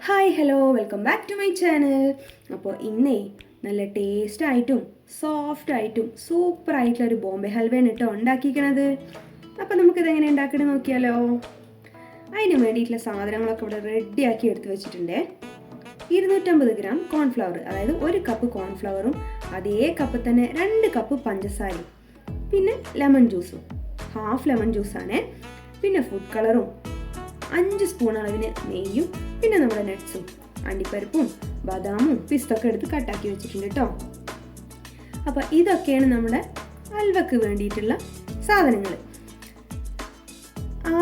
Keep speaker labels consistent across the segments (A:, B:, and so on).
A: Hi hello welcome back to my channel. അപ്പോൾ ഇന്നേ നല്ല ടേസ്റ്റ് ആയിട്ടും സോഫ്റ്റ് ആയിട്ടും സൂപ്പർ ആയിട്ടുള്ള ഒരു ബോംബെ ഹൽവയാണ് കേട്ടോ ഉണ്ടാക്കിയിരിക്കണത്. അപ്പോൾ നമുക്കിത് എങ്ങനെ ഉണ്ടാക്കിയിട്ട് നോക്കിയാലോ. അതിന് വേണ്ടിയിട്ടുള്ള സാധനങ്ങളൊക്കെ ഇവിടെ റെഡിയാക്കി എടുത്ത് വെച്ചിട്ടുണ്ട്. 250 ഗ്രാം കോൺഫ്ലവർ, അതായത് 1 കപ്പ് കോൺഫ്ലവറും അതേ കപ്പ് തന്നെ 2 കപ്പ് പഞ്ചസാരയും, പിന്നെ ലെമൺ ജ്യൂസും, ഹാഫ് ലെമൺ ജ്യൂസാണ്, പിന്നെ ഫുഡ് കളറും, 5 സ്പൂൺ അളവിന് നെയ്യും, പിന്നെ നമ്മുടെ നട്ട്സും, അണ്ടിപ്പരിപ്പും ബദാമും പിസ്തൊക്കെ എടുത്ത് കട്ടാക്കി വെച്ചിട്ടുണ്ട് കേട്ടോ. അപ്പോൾ ഇതൊക്കെയാണ് നമ്മുടെ ഹൽവക്ക് വേണ്ടിയിട്ടുള്ള സാധനങ്ങൾ.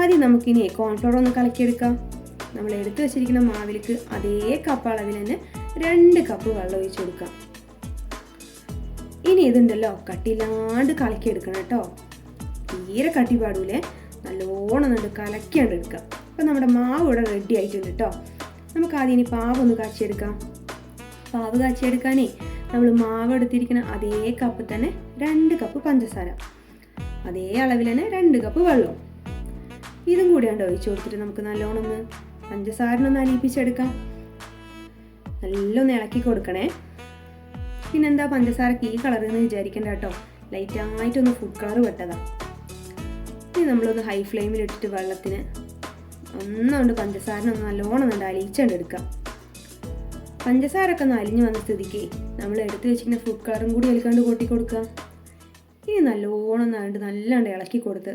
A: ആദ്യം നമുക്കിനി കോൺഫ്ലവർ ഒന്ന് കലക്കിയെടുക്കാം. നമ്മൾ എടുത്തു വെച്ചിരിക്കുന്ന മാവിലേക്ക് അതേ കപ്പ് അളവിൽ തന്നെ 2 കപ്പ് വെള്ളം ഒഴിച്ചു കൊടുക്കാം. ഇനി ഇതുണ്ടല്ലോ കട്ടിയില്ലാണ്ട് കലക്കിയെടുക്കണം കേട്ടോ. തീരെ കട്ടി പാടൂലേ, നല്ലോണം നല്ല കലക്കിയാണ്ട് എടുക്കാം. അപ്പോൾ നമ്മുടെ മാവ് ഇവിടെ റെഡി ആയിട്ടുണ്ട് കേട്ടോ. നമുക്ക് ആദ്യം ഇനി പാവ് ഒന്ന് കാച്ചിയെടുക്കാം. പാവ് കാച്ചിയെടുക്കാനേ നമ്മൾ മാവ് എടുത്തിരിക്കുന്ന അതേ കപ്പ് തന്നെ 2 കപ്പ് പഞ്ചസാര, അതേ അളവിൽ തന്നെ 2 കപ്പ് വെള്ളം, ഇതും കൂടിയാണ്ട് ഒഴിച്ചു കൊടുത്തിട്ട് നമുക്ക് നല്ലോണം ഒന്ന് പഞ്ചസാരനൊന്ന് അലിയിപ്പിച്ചെടുക്കാം. നല്ലൊന്ന് ഇളക്കി കൊടുക്കണേ. പിന്നെന്താ പഞ്ചസാരക്ക് ഈ കളറെന്ന് വിചാരിക്കണ്ട കേട്ടോ, ലൈറ്റായിട്ടൊന്ന് ഫുഡ് കളർ വെട്ടതാണ്. ഇനി നമ്മളൊന്ന് ഹൈ ഫ്ലെയിമിൽ ഇട്ടിട്ട് വെള്ളത്തിന് ഒന്നുകൊണ്ട് പഞ്ചസാരനൊന്ന് നല്ലോണം ഒന്ന് അലിയിച്ചെടുക്കാം. പഞ്ചസാരൊക്കെ ഒന്ന് അലിഞ്ഞു വന്ന സ്ഥിതിക്ക് നമ്മൾ എടുത്ത് വെച്ചിരിക്കുന്ന ഫുഡ് കളറും കൂടി അലിക്കാണ്ട് കൂട്ടി കൊടുക്കാം. ഇനി നല്ലോണം നല്ലാണ്ട് ഇളക്കി കൊടുത്ത്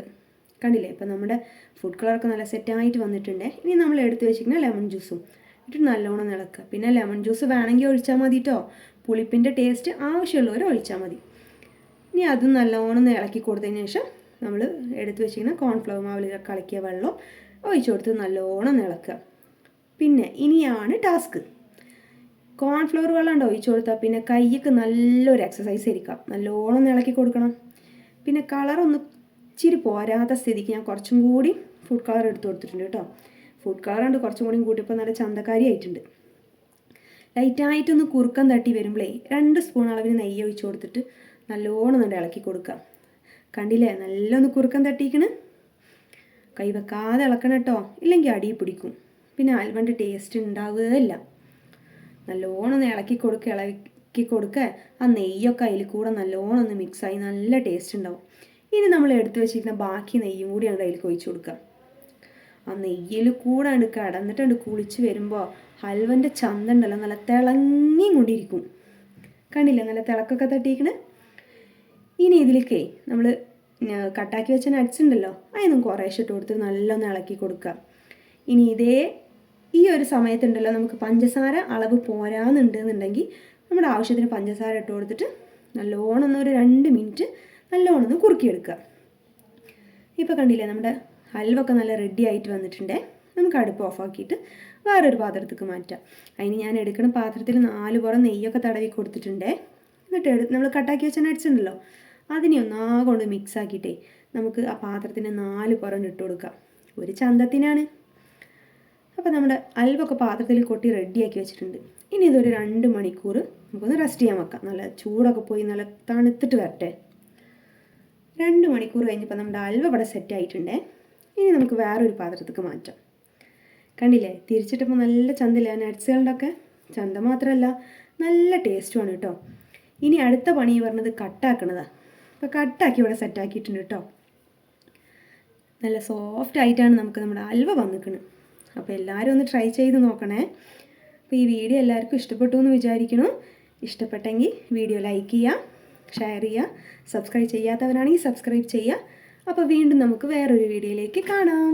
A: കണ്ടില്ലേ. ഇപ്പം നമ്മുടെ ഫുഡ് കളറൊക്കെ നല്ല സെറ്റായിട്ട് വന്നിട്ടുണ്ട്. ഇനി നമ്മൾ എടുത്ത് വെച്ചിരിക്കുന്ന ലെമൺ ജ്യൂസും ഇട്ടിട്ട് നല്ലോണം ഇളക്കുക. പിന്നെ ലെമൺ ജ്യൂസ് വേണമെങ്കിൽ ഒഴിച്ചാൽ മതി കേട്ടോ, പുളിപ്പിൻ്റെ ടേസ്റ്റ് ആവശ്യമുള്ളവർ ഒഴിച്ചാൽ മതി. ഇനി അതും നല്ലോണം ഇളക്കി കൊടുത്തതിന് ശേഷം നമ്മൾ എടുത്ത് വെച്ചിരിക്കുന്ന കോൺഫ്ലവർ മാവിൽ കലക്കിയ വെള്ളം ഒഴിച്ചു കൊടുത്ത് നല്ലോണം ഇളക്കുക. പിന്നെ ഇനിയാണ് ടാസ്ക്. കോൺഫ്ലവർ വെള്ളം ഒഴിച്ചു കൊടുത്താൽ പിന്നെ കൈക്ക് നല്ലൊരു എക്സസൈസ് ആയിരിക്കാം. നല്ലോണം ഇളക്കി കൊടുക്കണം. പിന്നെ കളറൊന്ന് ഇച്ചിരി പോരാത്ത സ്ഥിതിക്ക് ഞാൻ കുറച്ചും കൂടി ഫുഡ് കളർ എടുത്ത് കൊടുത്തിട്ടുണ്ട് കേട്ടോ. ഫുഡ് കളർ ഉണ്ട് കുറച്ചും കൂടി കൂട്ടിയപ്പോൾ നല്ല ചന്തക്കാരി ആയിട്ടുണ്ട്. ലൈറ്റായിട്ടൊന്ന് കുറുക്കം തട്ടി വരുമ്പോഴേ 2 സ്പൂൺ അളവിന് നെയ്യ് ഒഴിച്ചു കൊടുത്തിട്ട് നല്ലോണം നല്ല ഇളക്കി കൊടുക്കാം. കണ്ടില്ലേ, നല്ലൊന്ന് കുറുക്കം തട്ടിക്കണ്. കൈ വെക്കാതെ ഇളക്കണം കേട്ടോ, ഇല്ലെങ്കിൽ അടി പിടിക്കും, പിന്നെ ഹൽവൻ്റെ ടേസ്റ്റ് ഉണ്ടാവുകയില്ല. നല്ലോണം ഒന്ന് ഇളക്കി കൊടുക്കുക. ആ നെയ്യൊക്കെ അതിൽ കൂടെ നല്ലോണം ഒന്ന് മിക്സായി നല്ല ടേസ്റ്റ് ഉണ്ടാവും. ഇനി നമ്മൾ എടുത്തു വെച്ചിരിക്കുന്ന ബാക്കി നെയ്യും കൂടി അങ്ങോട്ട് അതിലേക്ക് ഒഴിച്ചു കൊടുക്കാം. ആ നെയ്യിൽ കൂടെ ഉണ്ട് കിടന്നിട്ടുണ്ട് കുളിച്ച് വരുമ്പോൾ ഹൽവൻ്റെ ചന്ത ഉണ്ടല്ലോ നല്ല തിളങ്ങിയും കൊണ്ടിരിക്കും. കണ്ടില്ലേ, നല്ല തിളക്കൊക്കെ തട്ടിയിരിക്കണേ. ഇനി ഇതിലേക്കേ നമ്മൾ കട്ടാക്കി വെച്ച നട്ട്സ് ഉണ്ടല്ലോ, അതിനും കുറേശ്ശെ ഇട്ട് കൊടുത്ത് നല്ലൊന്ന് ഇളക്കി കൊടുക്കുക. ഇനി ഈ ഒരു സമയത്തുണ്ടല്ലോ നമുക്ക് പഞ്ചസാര അളവ് പോരാന്നുണ്ടെന്നുണ്ടെങ്കിൽ നമ്മുടെ ആവശ്യത്തിന് പഞ്ചസാര ഇട്ട് കൊടുത്തിട്ട് നല്ലോണം ഒന്ന് ഒരു 2 മിനിറ്റ് നല്ലോണം ഒന്ന് കുറുക്കിയെടുക്കുക. ഇപ്പോൾ കണ്ടില്ലേ, നമ്മുടെ ഹൽവൊക്കെ നല്ല റെഡി ആയിട്ട് വന്നിട്ടുണ്ട്. നമുക്ക് അടുപ്പ് ഓഫാക്കിയിട്ട് വേറൊരു പാത്രത്തേക്ക് മാറ്റാം. അതിന് ഞാൻ എടുക്കുന്ന പാത്രത്തിൽ 4 പുറം നെയ്യൊക്കെ തടവി കൊടുത്തിട്ടുണ്ട്. എന്നിട്ട് നമ്മൾ കട്ടാക്കി വെച്ച നട്ട്സ് ഉണ്ടല്ലോ അതിനെ ഒന്നാകൊണ്ട് മിക്സ് ആക്കിയിട്ടേ നമുക്ക് ആ പാത്രത്തിന് 4 പുറം ഇട്ട് കൊടുക്കാം. ഒരു ചന്തത്തിനാണ്. അപ്പോൾ നമ്മുടെ ഹൽവൊക്കെ പാത്രത്തിൽ കൊട്ടി റെഡിയാക്കി വെച്ചിട്ടുണ്ട്. ഇനി ഇതൊരു 2 മണിക്കൂർ നമുക്കൊന്ന് റെസ്റ്റ് ചെയ്യാൻ വെക്കാം. നല്ല ചൂടൊക്കെ പോയി നല്ല തണുത്തിട്ട് വരട്ടെ. 2 മണിക്കൂർ കഴിഞ്ഞപ്പോൾ നമ്മുടെ ഹൽവ ഇവിടെ സെറ്റ് ആയിട്ടുണ്ട്. ഇനി നമുക്ക് വേറൊരു പാത്രത്തേക്ക് മാറ്റാം. കണ്ടില്ലേ, തിരിച്ചിട്ടപ്പോൾ നല്ല ചന്തയില്ല നട്ട്സുകളുടെ ഒക്കെ ചന്ത മാത്രമല്ല നല്ല ടേസ്റ്റുമാണ് കേട്ടോ. ഇനി അടുത്ത പണി പറഞ്ഞത് കട്ടാക്കണതാണ്. അപ്പോൾ കട്ടാക്കി ഇവിടെ സെറ്റാക്കിയിട്ടുണ്ട് കേട്ടോ. നല്ല സോഫ്റ്റ് ആയിട്ടാണ് നമ്മുടെ ഹൽവ വന്നിരിക്കുന്നത്. അപ്പോൾ എല്ലാവരും ഒന്ന് ട്രൈ ചെയ്ത് നോക്കണേ. അപ്പോൾ ഈ വീഡിയോ എല്ലാവർക്കും ഇഷ്ടപ്പെട്ടു എന്ന് വിചാരിക്കുന്നു. ഇഷ്ടപ്പെട്ടെങ്കിൽ വീഡിയോ ലൈക്ക് ചെയ്യുക, ഷെയർ ചെയ്യുക, സബ്സ്ക്രൈബ് ചെയ്യാത്തവരാണെങ്കിൽ സബ്സ്ക്രൈബ് ചെയ്യുക. അപ്പോൾ വീണ്ടും നമുക്ക് വേറൊരു വീഡിയോയിലേക്ക് കാണാം.